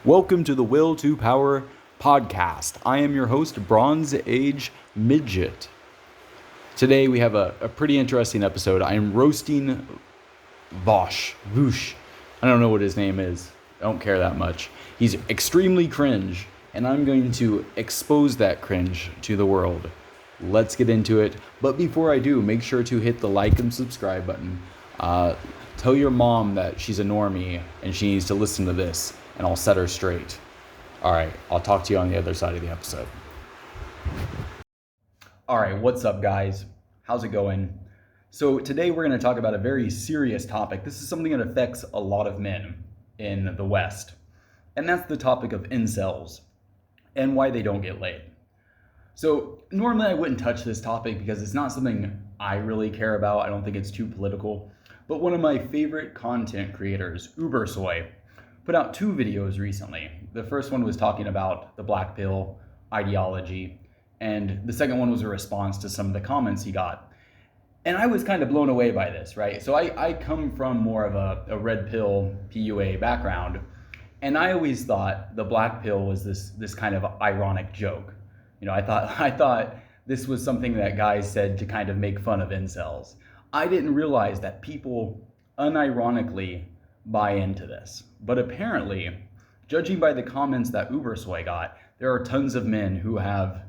Welcome to the Will to Power podcast. I am your host, Bronze Age Midget. Today we have a pretty interesting episode. I am roasting Voosh. I don't know what his name is. I don't care that much. He's extremely cringe, and I'm going to expose that cringe to the world. Let's get into it. But before I do, make sure to hit the like and subscribe button. Tell your mom that she's a normie and she needs to listen to this, and I'll set her straight. All right, I'll talk to you on the other side of the episode. All right, what's up, guys? How's it going? So today we're going to talk about a very serious topic. This is something that affects a lot of men in the West, and that's the topic of incels and why they don't get laid. So normally I wouldn't touch this topic because it's not something I really care about. I don't think it's too political. But one of my favorite content creators, Ubersoy, put out two videos recently. The first one was talking about the black pill ideology, and the second one was a response to some of the comments he got. And I was kind of blown away by this, right? So I come from more of a red pill PUA background, and I always thought the black pill was this kind of ironic joke. You know, I thought this was something that guys said to kind of make fun of incels. I didn't realize that people unironically buy into this. But apparently, judging by the comments that Ubersoy got, there are tons of men who have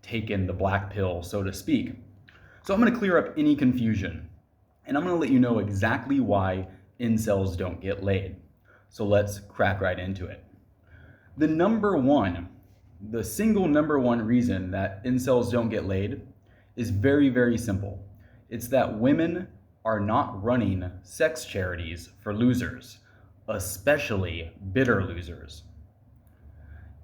taken the black pill, so to speak. So I'm going to clear up any confusion, and I'm going to let you know exactly why incels don't get laid. So let's crack right into it. The single number one reason that incels don't get laid is very, very simple. It's that women are not running sex charities for losers, especially bitter losers.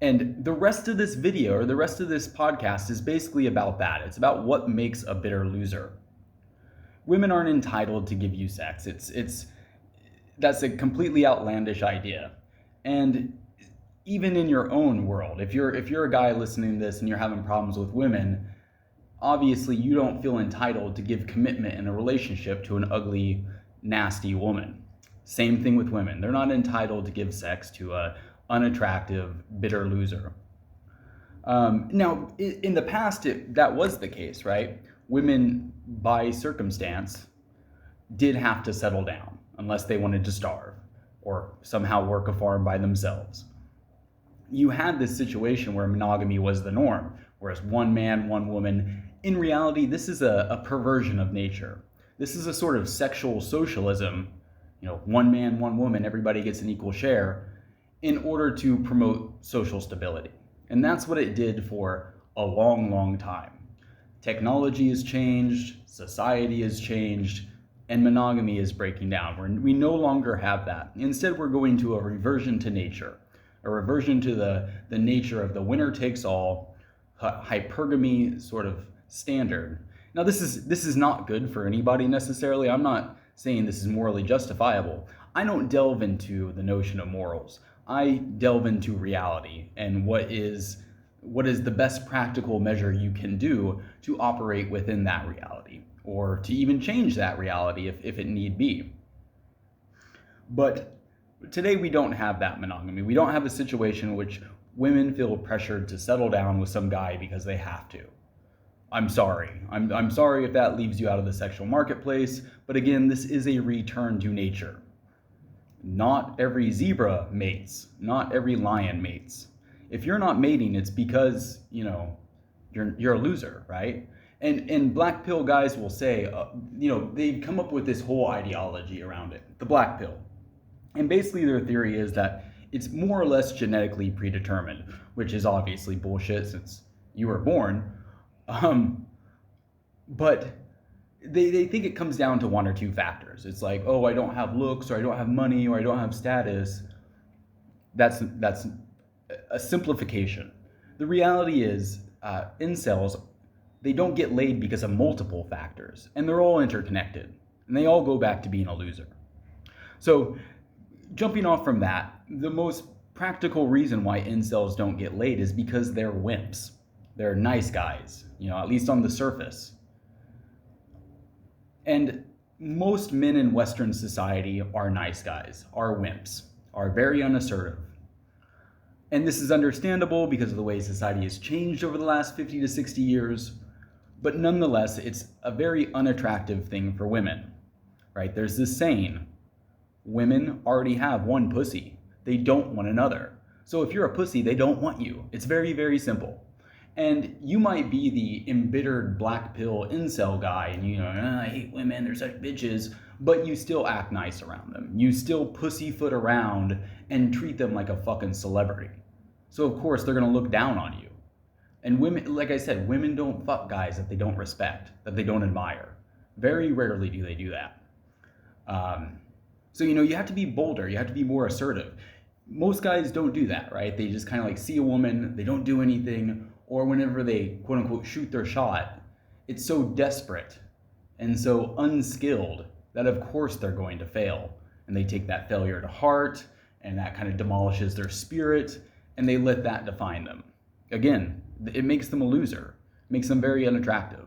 And the rest of this video, or the rest of this podcast, is basically about that. It's about what makes a bitter loser. Women aren't entitled to give you sex. That's a completely outlandish idea. And even in your own world, if you're a guy listening to this and you're having problems with women, obviously you don't feel entitled to give commitment in a relationship to an ugly, nasty woman. Same thing with women. They're not entitled to give sex to a unattractive, bitter loser. Now, in the past, that was the case, right? Women, by circumstance, did have to settle down unless they wanted to starve or somehow work a farm by themselves. You had this situation where monogamy was the norm, whereas one man, one woman. In reality, this is a perversion of nature. This is a sort of sexual socialism, one man, one woman, everybody gets an equal share, in order to promote social stability. And that's what it did for a long, long time. Technology has changed, society has changed, and monogamy is breaking down. We no longer have that. Instead, we're going to a reversion to nature, a reversion to the nature of the winner takes all, hypergamy sort of standard. Now, this is not good for anybody necessarily. I'm not saying this is morally justifiable. I don't delve into the notion of morals. I delve into reality and what is the best practical measure you can do to operate within that reality, or to even change that reality if it need be. But today we don't have that monogamy. We don't have a situation in which women feel pressured to settle down with some guy because they have to. I'm sorry. I'm sorry if that leaves you out of the sexual marketplace, but again, this is a return to nature. Not every zebra mates, not every lion mates. If you're not mating, it's because, you're a loser, right? And black pill guys will say, they've come up with this whole ideology around it, the black pill. And basically their theory is that it's more or less genetically predetermined, which is obviously bullshit since you were born. But they think it comes down to one or two factors. It's like, oh, I don't have looks, or I don't have money, or I don't have status. That's a simplification. The reality is, incels, they don't get laid because of multiple factors, and they're all interconnected, and they all go back to being a loser. So, jumping off from that, the most practical reason why incels don't get laid is because they're wimps. They're nice guys, at least on the surface. And most men in Western society are nice guys, are wimps, are very unassertive. And this is understandable because of the way society has changed over the last 50 to 60 years. But nonetheless, it's a very unattractive thing for women, right? There's this saying, women already have one pussy. They don't want another. So if you're a pussy, they don't want you. It's very, very simple. And you might be the embittered black pill incel guy and I hate women, they're such bitches, but you still act nice around them. You still pussyfoot around and treat them like a fucking celebrity. So of course they're gonna look down on you. And women, like I said, women don't fuck guys that they don't respect, that they don't admire. Very rarely do they do that. So you have to be bolder, you have to be more assertive. Most guys don't do that, right? They just kind of like see a woman, they don't do anything, or whenever they quote unquote shoot their shot, it's so desperate and so unskilled that of course they're going to fail. And they take that failure to heart, and that kind of demolishes their spirit, and they let that define them. Again, it makes them a loser, makes them very unattractive.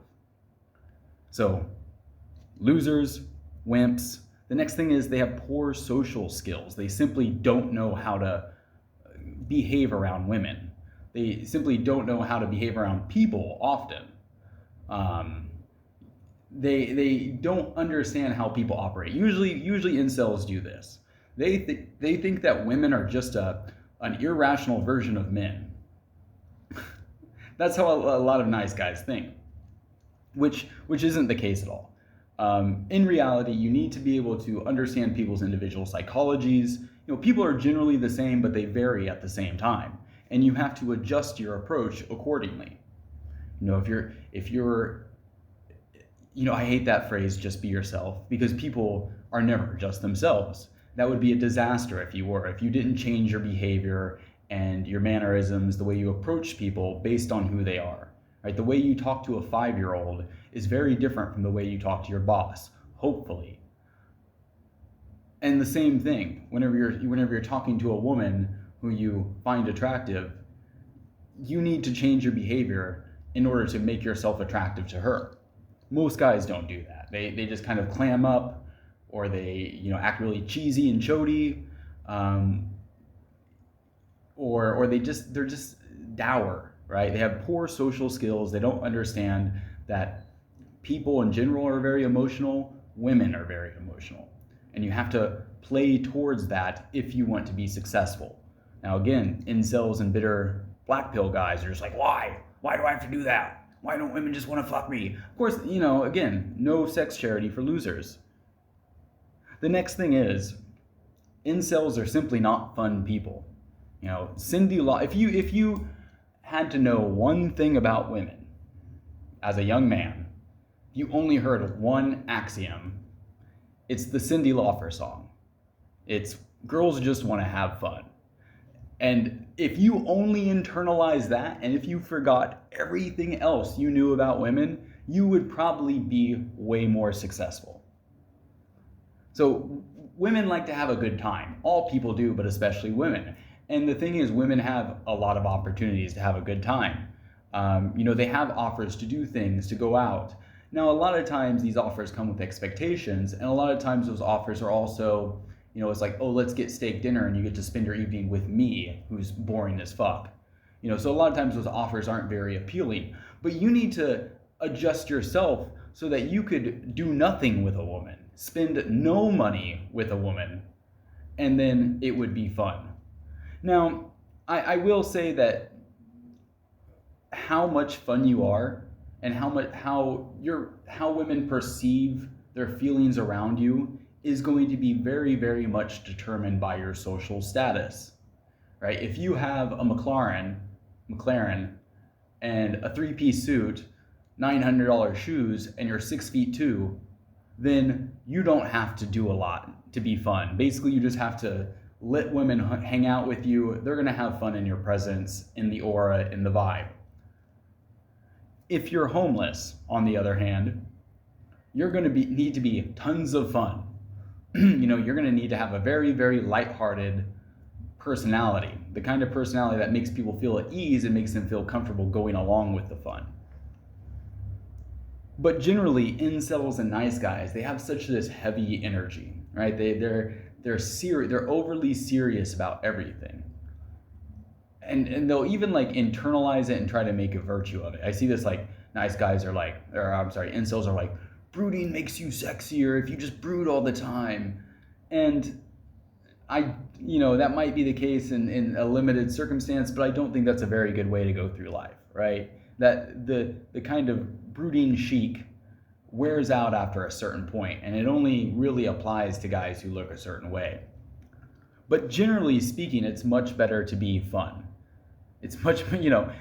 So, losers, wimps. The next thing is they have poor social skills. They simply don't know how to behave around women. They simply don't know how to behave around people often. They don't understand how people operate. Usually incels do this. They think that women are just an irrational version of men. That's how a lot of nice guys think, which isn't the case at all. In reality, you need to be able to understand people's individual psychologies. People are generally the same, but they vary at the same time, and you have to adjust your approach accordingly. If you're I hate that phrase, just be yourself, because people are never just themselves. That would be a disaster if you didn't change your behavior and your mannerisms, the way you approach people based on who they are. Right? The way you talk to a 5-year-old is very different from the way you talk to your boss, hopefully. And the same thing, whenever you're talking to a woman who you find attractive, you need to change your behavior in order to make yourself attractive to her. Most guys don't do that. They just kind of clam up, or they act really cheesy and chody, or they're just dour. Right? They have poor social skills. They don't understand that people in general are very emotional. Women are very emotional. And you have to play towards that if you want to be successful. Now again, incels and bitter black pill guys are just like, why? Why do I have to do that? Why don't women just want to fuck me? Of course, again, no sex charity for losers. The next thing is, incels are simply not fun people. Cindy Law, if you had to know one thing about women as a young man, you only heard one axiom. It's the Cyndi Lauper song. It's girls just want to have fun. And if you only internalize that, and if you forgot everything else you knew about women, you would probably be way more successful. So women like to have a good time. All people do, but especially women. And the thing is, women have a lot of opportunities to have a good time. They have offers to do things, to go out. Now, a lot of times these offers come with expectations, and a lot of times those offers are also, it's like, oh, let's get steak dinner and you get to spend your evening with me, who's boring as fuck. So a lot of times those offers aren't very appealing. But you need to adjust yourself so that you could do nothing with a woman, spend no money with a woman, and then it would be fun. Now, I will say that how much fun you are and how women perceive their feelings around you is going to be very, very much determined by your social status, right? If you have a McLaren, and a 3-piece suit, $900 shoes, and you're 6'2", then you don't have to do a lot to be fun. Basically, you just have to let women hang out with you. They're going to have fun in your presence, in the aura, in the vibe. If you're homeless, on the other hand, you're going to need to be tons of fun. You're going to need to have a very, very lighthearted personality, the kind of personality that makes people feel at ease and makes them feel comfortable going along with the fun. But generally, incels and nice guys, they have such this heavy energy, right? They're overly serious about everything. and they'll even like internalize it and try to make a virtue of it. I see this like nice guys are like, or I'm sorry, incels are like, brooding makes you sexier if you just brood all the time. And that might be the case in a limited circumstance, but I don't think that's a very good way to go through life, right? That the kind of brooding chic wears out after a certain point, and it only really applies to guys who look a certain way. But generally speaking, it's much better to be fun. It's much,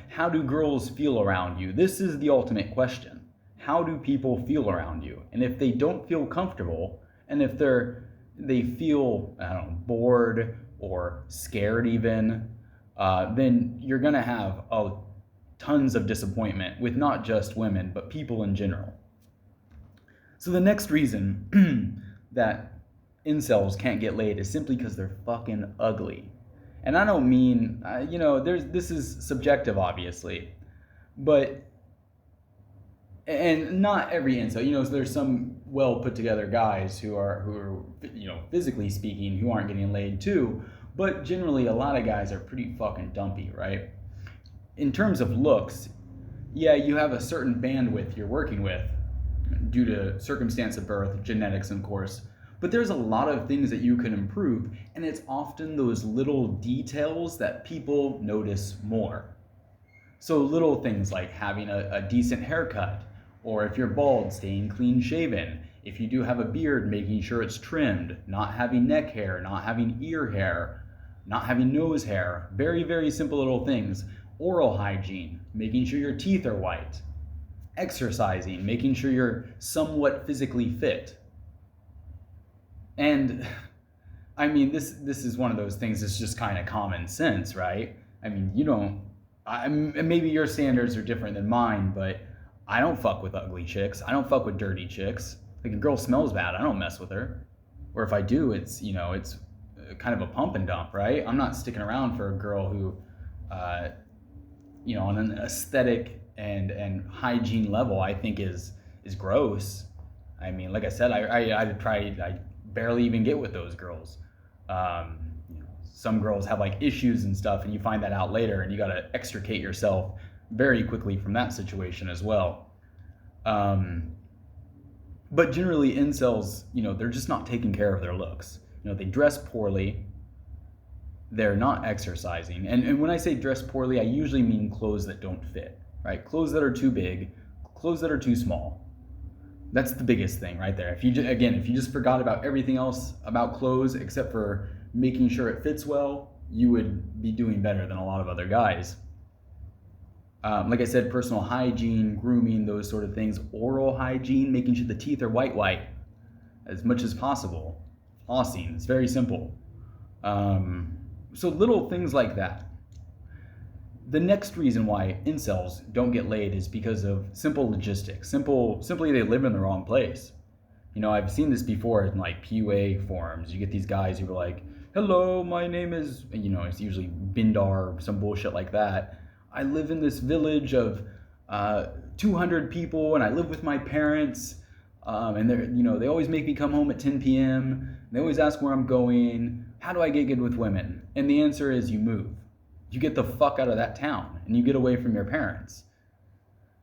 how do girls feel around you? This is the ultimate question. How do people feel around you? And if they don't feel comfortable, and if they feel, I don't know, bored or scared even, then you're going to have tons of disappointment with not just women, but people in general. So the next reason that incels can't get laid is simply because they're fucking ugly. And I don't mean, this is subjective, obviously, but, and not every incel, there's some well put together guys who are, physically speaking, who aren't getting laid too, but generally a lot of guys are pretty fucking dumpy, right? In terms of looks, yeah, you have a certain bandwidth you're working with due to circumstance of birth, genetics, of course. But there's a lot of things that you can improve, and it's often those little details that people notice more. So little things like having a decent haircut, or if you're bald, staying clean shaven. If you do have a beard, making sure it's trimmed, not having neck hair, not having ear hair, not having nose hair. Very, very simple little things. Oral hygiene, making sure your teeth are white. Exercising, making sure you're somewhat physically fit. And I mean, this is one of those things that's just kind of common sense, right? I mean, maybe your standards are different than mine, but I don't fuck with ugly chicks. I don't fuck with dirty chicks. Like, a girl smells bad, I don't mess with her. Or if I do, it's kind of a pump and dump, right? I'm not sticking around for a girl who, on an aesthetic and hygiene level, I think is gross. I mean, like I said, I barely even get with those girls. Some girls have like issues and stuff, and you find that out later, and you got to extricate yourself very quickly from that situation as well. But generally, incels, they're just not taking care of their looks. They dress poorly. They're not exercising. And when I say dress poorly, I usually mean clothes that don't fit, right? Clothes that are too big, clothes that are too small. That's the biggest thing right there. If you just forgot about everything else about clothes except for making sure it fits well, you would be doing better than a lot of other guys. Like I said, personal hygiene, grooming, those sort of things. Oral hygiene, making sure the teeth are white as much as possible. Flossing, it's very simple. So little things like that. The next reason why incels don't get laid is because of simple logistics. Simply they live in the wrong place. I've seen this before in like PUA forums. You get these guys who are like, hello, my name is, it's usually Bindar or some bullshit like that. I live in this village of 200 people, and I live with my parents, and they always make me come home at 10 p.m. They always ask where I'm going. How do I get good with women? And the answer is you move. You get the fuck out of that town, and you get away from your parents.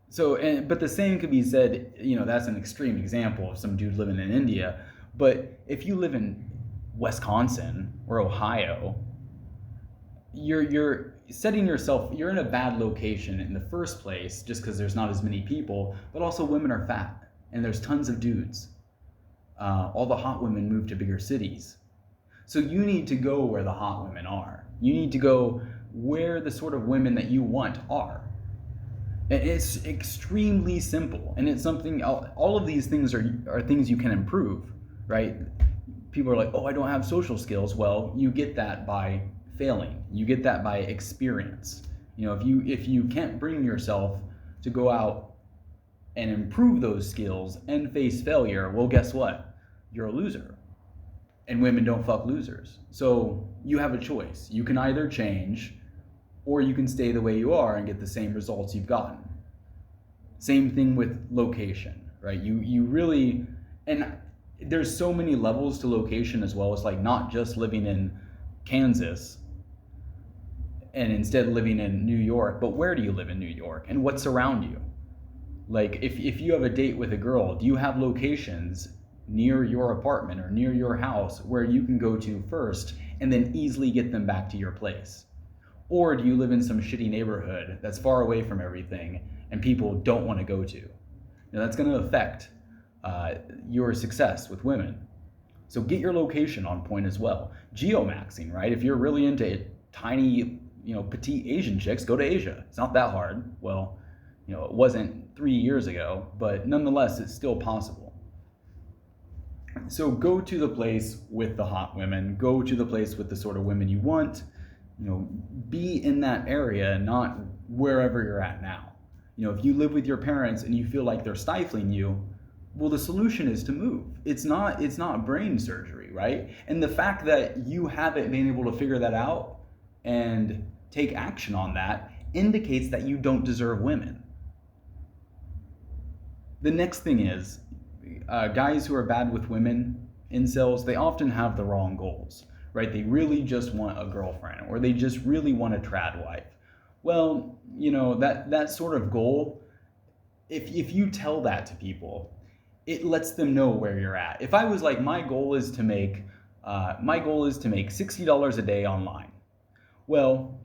So, but the same could be said, that's an extreme example of some dude living in India. But if you live in Wisconsin or Ohio, you're setting yourself, you're in a bad location in the first place just because there's not as many people, but also women are fat and there's tons of dudes. All the hot women move to bigger cities. So you need to go where the hot women are. You need to go where the sort of women that you want are. And it's extremely simple, and it's something, all of these things are things you can improve, right? People are like, oh, I don't have social skills. Well, you get that by failing. You get that by experience. If you can't bring yourself to go out and improve those skills and face failure, well, guess what? You're a loser. And women don't fuck losers. So you have a choice. You can either change, or you can stay the way you are and get the same results you've gotten. Same thing with location, right? You really, and there's so many levels to location as well. It's like not just living in Kansas. and instead living in New York. But where do you live in New York, and what's around you? Like, if you have a date with a girl, do you have locations near your apartment or near your house where you can go to first and then easily get them back to your place? Or do you live in some shitty neighborhood that's far away from everything and people don't want to go to? That's going to affect your success with women. So get your location on point as well. Geomaxing, right? If you're really into tiny, petite Asian chicks, go to Asia. It's not that hard. Well, it wasn't 3 years ago, but nonetheless, it's still possible. So go to the place with the hot women. Go to the place with the sort of women you want. Be in that area, not wherever you're at now. If you live with your parents and you feel like they're stifling you, well, the solution is to move. It's not brain surgery, right? And the fact that you haven't been able to figure that out and take action on that indicates that you don't deserve women. The next thing is, guys who are bad with women, incels, they often have the wrong goals, right? They really just want a girlfriend, or they just really want a trad wife. Well, that sort of goal, if you tell that to people, it lets them know where you're at. If I was like, my goal is to make $60 a day online. Well,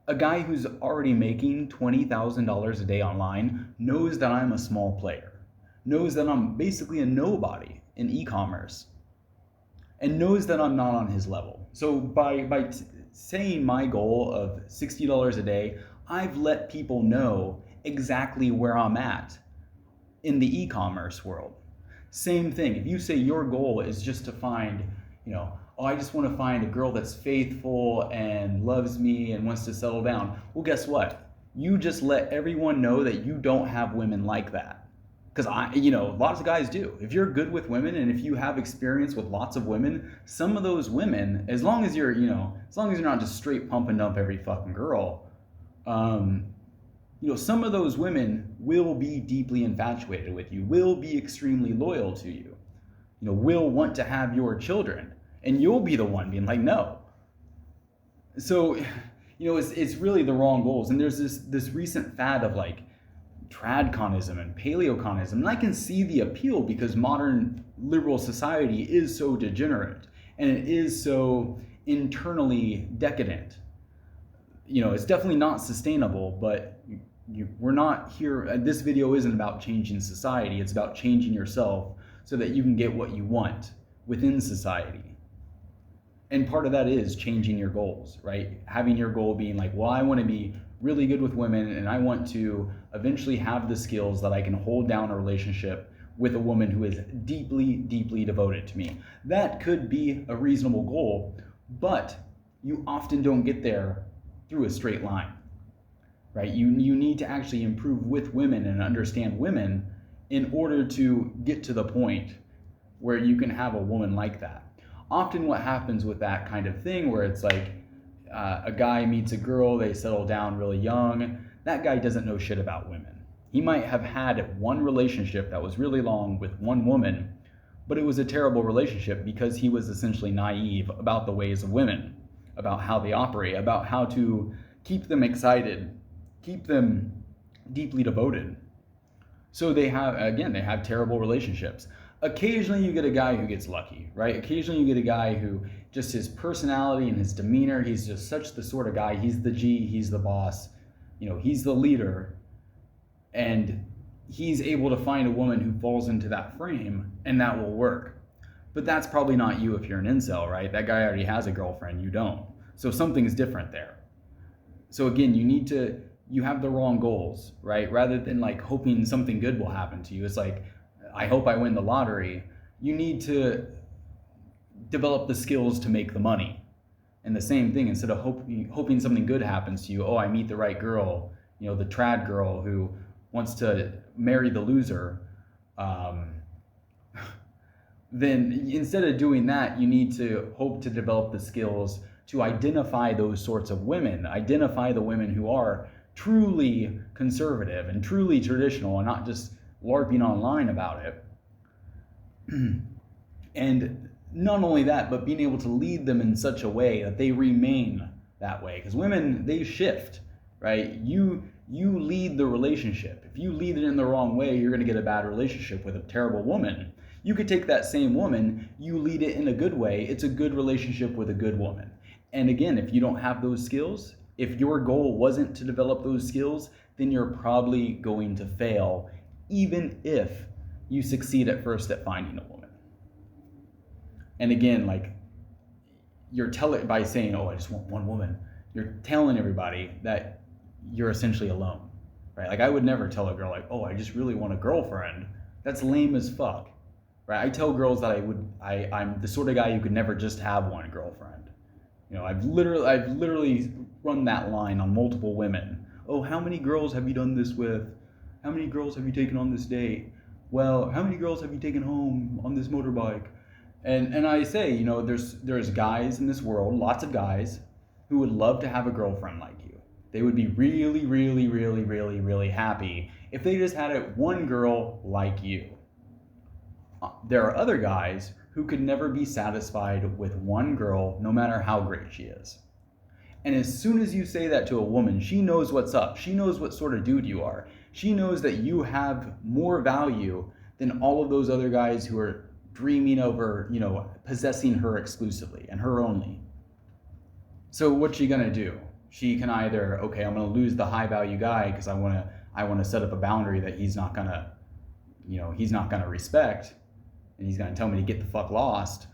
a guy who's already making $20,000 a day online knows that I'm a small player, knows that I'm basically a nobody in e-commerce, and knows that I'm not on his level. So by saying my goal of $60 a day, I've let people know exactly where I'm at in the e-commerce world. Same thing, if you say your goal is just to find, I just want to find a girl that's faithful and loves me and wants to settle down. Well, guess what? You just let everyone know that you don't have women like that. Because lots of guys do. If you're good with women and if you have experience with lots of women, some of those women, as long as you're not just straight pump and dump every fucking girl, some of those women will be deeply infatuated with you, will be extremely loyal to you, will want to have your children, and you'll be the one being like, no. So, it's really the wrong goals. And there's this recent fad of like tradconism and paleoconism, and I can see the appeal because modern liberal society is so degenerate and it is so internally decadent. It's definitely not sustainable, but we're not here. This video isn't about changing society. It's about changing yourself so that you can get what you want within society. And part of that is changing your goals, right? Having your goal being like, well, I want to be really good with women and I want to eventually have the skills that I can hold down a relationship with a woman who is deeply, deeply devoted to me. That could be a reasonable goal, but you often don't get there through a straight line, right? You need to actually improve with women and understand women in order to get to the point where you can have a woman like that. Often what happens with that kind of thing where it's like a guy meets a girl, they settle down really young, that guy doesn't know shit about women. He might have had one relationship that was really long with one woman, but it was a terrible relationship because he was essentially naive about the ways of women, about how they operate, about how to keep them excited, keep them deeply devoted. So they have terrible relationships. Occasionally you get a guy who gets lucky, right? Occasionally you get a guy who just his personality and his demeanor, he's just such the sort of guy, he's the G, he's the boss, he's the leader, and he's able to find a woman who falls into that frame, and that will work. But that's probably not you if you're an incel, right? That guy already has a girlfriend, you don't. So something's different there. So again, you have the wrong goals, right? Rather than like hoping something good will happen to you, it's like, I hope I win the lottery. You need to develop the skills to make the money. And the same thing, instead of hoping something good happens to you, I meet the right girl, the trad girl who wants to marry the loser, then instead of doing that, you need to hope to develop the skills to identify those sorts of women, identify the women who are truly conservative and truly traditional and not just LARPing online about it. And not only that, but being able to lead them in such a way that they remain that way, because women, they shift, right? You lead the relationship. If you lead it in the wrong way, you're going to get a bad relationship with a terrible woman. You could take that same woman, you lead it in a good way, it's a good relationship with a good woman. And again, if you don't have those skills, if your goal wasn't to develop those skills, then you're probably going to fail, even if you succeed at first at finding a woman. And again, like, you're telling, by saying, oh, I just want one woman, you're telling everybody that you're essentially alone, right? Like, I would never tell a girl, like, oh, I just really want a girlfriend. That's lame as fuck, right? I tell girls that I'm the sort of guy who could never just have one girlfriend. You know, I've literally run that line on multiple women. Oh, how many girls have you done this with? How many girls have you taken on this date? Well, how many girls have you taken home on this motorbike? And I say, you know, there's guys in this world, lots of guys, who would love to have a girlfriend like you. They would be really, really, really, really, really happy if they just had one girl like you. There are other guys who could never be satisfied with one girl, no matter how great she is. And as soon as you say that to a woman, she knows what's up. She knows what sort of dude you are. She knows that you have more value than all of those other guys who are dreaming over, you know, possessing her exclusively and her only. So what's she gonna do? She can either, okay, I'm gonna lose the high value guy because I wanna set up a boundary that he's not gonna respect, and he's gonna tell me to get the fuck lost.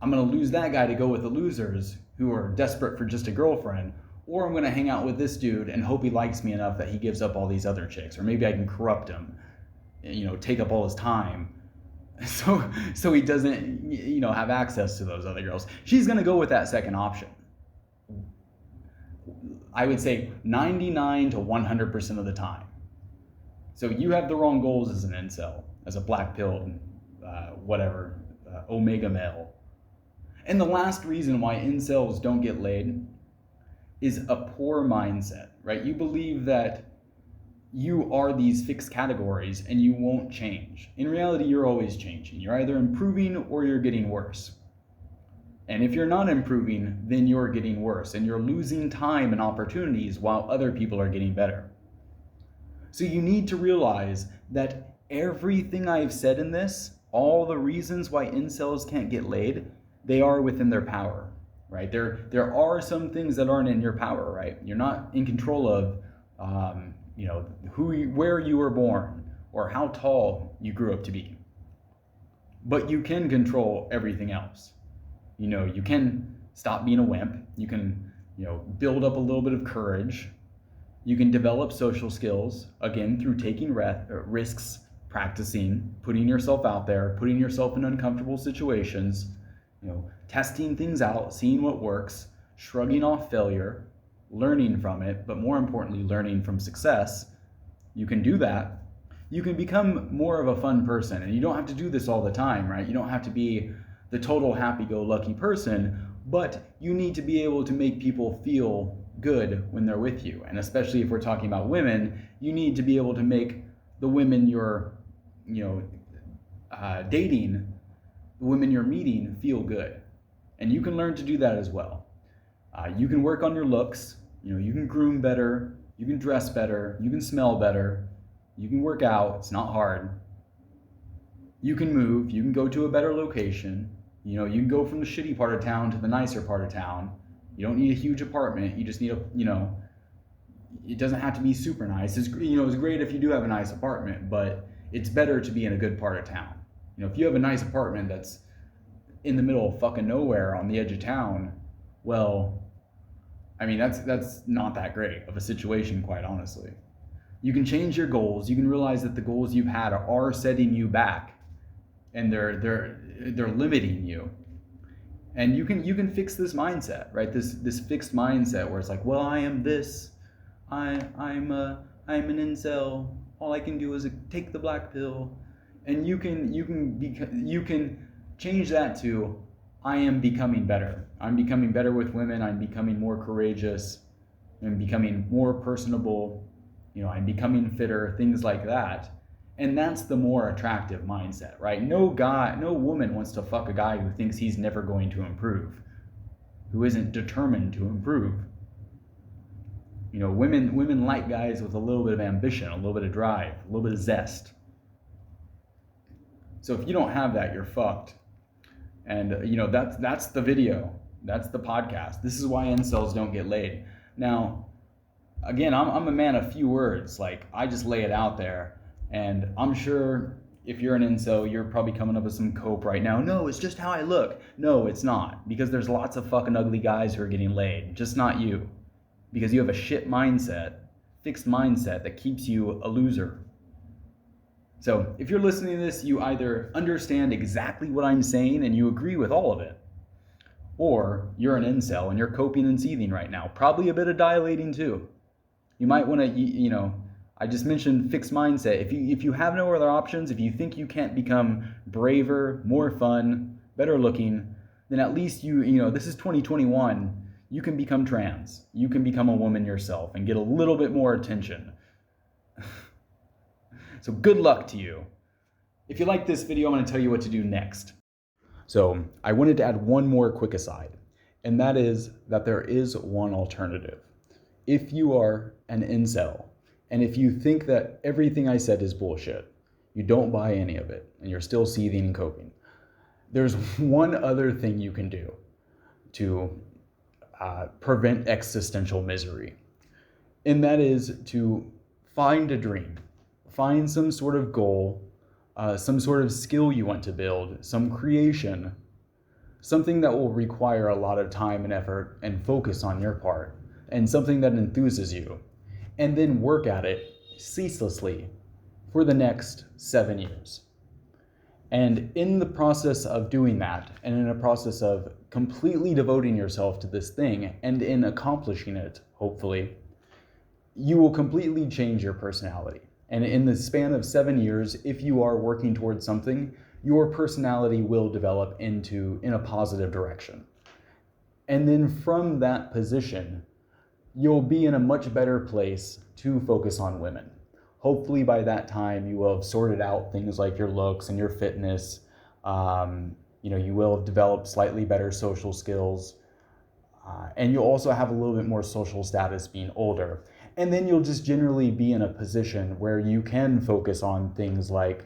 I'm gonna lose that guy to go with the losers who are desperate for just a girlfriend, or I'm gonna hang out with this dude and hope he likes me enough that he gives up all these other chicks, or maybe I can corrupt him, you know, take up all his time, so he doesn't, you know, have access to those other girls. She's gonna go with that second option. I would say 99 to 100% of the time. So you have the wrong goals as an incel, as a black pill, omega male. And the last reason why incels don't get laid is a poor mindset, right? You believe that you are these fixed categories and you won't change. In reality, you're always changing. You're either improving or you're getting worse. And if you're not improving, then you're getting worse and you're losing time and opportunities while other people are getting better. So you need to realize that everything I've said in this, all the reasons why incels can't get laid, they are within their power, right? There are some things that aren't in your power, right? You're not in control of, where you were born or how tall you grew up to be. But you can control everything else. You know, you can stop being a wimp. You can, build up a little bit of courage. You can develop social skills, again, through taking risks, practicing, putting yourself out there, putting yourself in uncomfortable situations, testing things out, seeing what works, shrugging off failure, learning from it, but more importantly, learning from success. You can do that. You can become more of a fun person, and you don't have to do this all the time, right? You don't have to be the total happy-go-lucky person, but you need to be able to make people feel good when they're with you. And especially if we're talking about women, you need to be able to make the women you're, dating, the women you're meeting feel good. And you can learn to do that as well. You can work on your looks. You can groom better. You can dress better. You can smell better. You can work out. It's not hard. You can move. You can go to a better location. You can go from the shitty part of town to the nicer part of town. You don't need a huge apartment. You just need it doesn't have to be super nice. It's great if you do have a nice apartment, but it's better to be in a good part of town. If you have a nice apartment that's in the middle of fucking nowhere on the edge of town, well, that's not that great of a situation, quite honestly. You can change your goals. You can realize that the goals you've had are setting you back, and they're limiting you. And you can fix this mindset, right? This fixed mindset where it's like, well, I am this, I'm an incel. All I can do is take the black pill, and you can change that to, I am becoming better. I'm becoming better with women. I'm becoming more courageous. I'm becoming more personable. I'm becoming fitter. Things like that. And that's the more attractive mindset, right? No woman wants to fuck a guy who thinks he's never going to improve. who isn't determined to improve. You know, women like guys with a little bit of ambition, a little bit of drive, a little bit of zest. So if you don't have that, you're fucked. And you know, that's the video. That's the podcast. This is why incels don't get laid. Now, again, I'm a man of few words. Like, I just lay it out there. And I'm sure if you're an incel, you're probably coming up with some cope right now. No, it's just how I look. No, it's not. Because there's lots of fucking ugly guys who are getting laid. Just not you. Because you have a shit mindset, fixed mindset that keeps you a loser. So if you're listening to this, you either understand exactly what I'm saying and you agree with all of it, or you're an incel and you're coping and seething right now. Probably a bit of dilating too. You might want to, you know, I just mentioned fixed mindset. If you have no other options, if you think you can't become braver, more fun, better looking, then at least you know, this is 2021. You can become trans. You can become a woman yourself and get a little bit more attention. So good luck to you. If you like this video, I'm going to tell you what to do next. So I wanted to add one more quick aside, and that is that there is one alternative. If you are an incel, and if you think that everything I said is bullshit, you don't buy any of it, and you're still seething and coping, there's one other thing you can do to prevent existential misery, and that is to find a dream. Find some sort of goal, some sort of skill you want to build, some creation, something that will require a lot of time and effort and focus on your part, and something that enthuses you, and then work at it ceaselessly for the next 7 years. And in the process of doing that, and in a process of completely devoting yourself to this thing, and in accomplishing it, hopefully, you will completely change your personality. And in the span of 7 years, if you are working towards something, your personality will develop in a positive direction. And then from that position, you'll be in a much better place to focus on women. Hopefully by that time, you will have sorted out things like your looks and your fitness. You know, you will have developed slightly better social skills. And you'll also have a little bit more social status being older. And then you'll just generally be in a position where you can focus on things like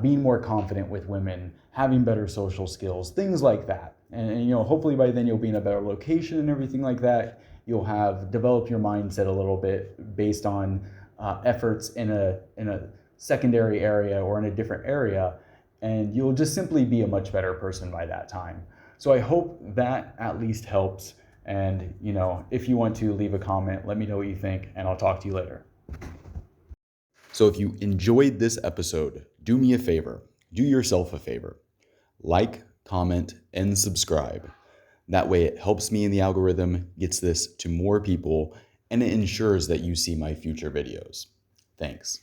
being more confident with women, having better social skills, things like that. And you know, hopefully by then you'll be in a better location and everything like that. You'll have developed your mindset a little bit based on efforts in a secondary area or in a different area, and you'll just simply be a much better person by that time. So I hope that at least helps. And, you know, if you want to leave a comment, let me know what you think, and I'll talk to you later. So if you enjoyed this episode, do me a favor. Do yourself a favor. Like, comment, and subscribe. That way it helps me in the algorithm, gets this to more people, and it ensures that you see my future videos. Thanks.